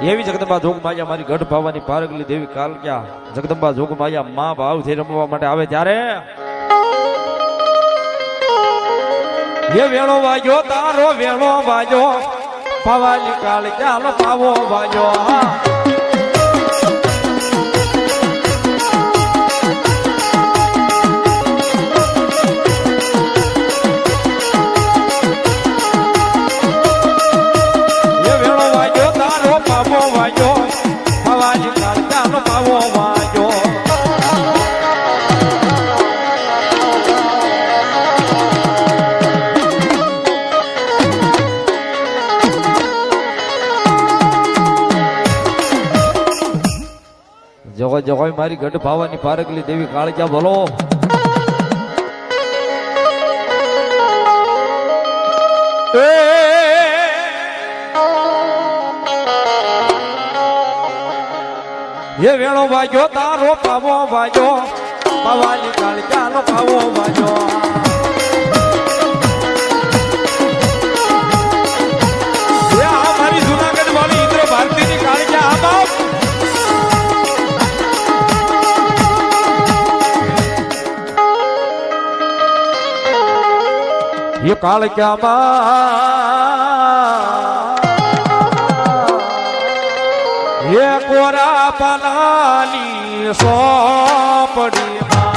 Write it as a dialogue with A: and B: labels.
A: એવી જગદંબા જોગમાયા મારી ગઢ ભાવાની પારગલી દેવી કાલક્યા જગદંબા જોગમાયા માં ભાવથી રમવા માટે આવે ત્યારે એ વેણો વાગ્યો તારો વેણો વાગ્યો પાવાની કાલક્યા લો પાવો વાગ્યો જગો જગો મારી ગઢ ભાવાની પારગલી દેવી કાળજા બોલો એ વેણો વાગ્યો તારો પાવો વાગ્યો પાવાની કાળજા નો પાવો વાગ્યો મારી જુનાગઢ વાળી ઇન્દ્ર ભારતી ની કાળજા આ બાપ ये काल क्या ये कोरा पलानी सोपड़ी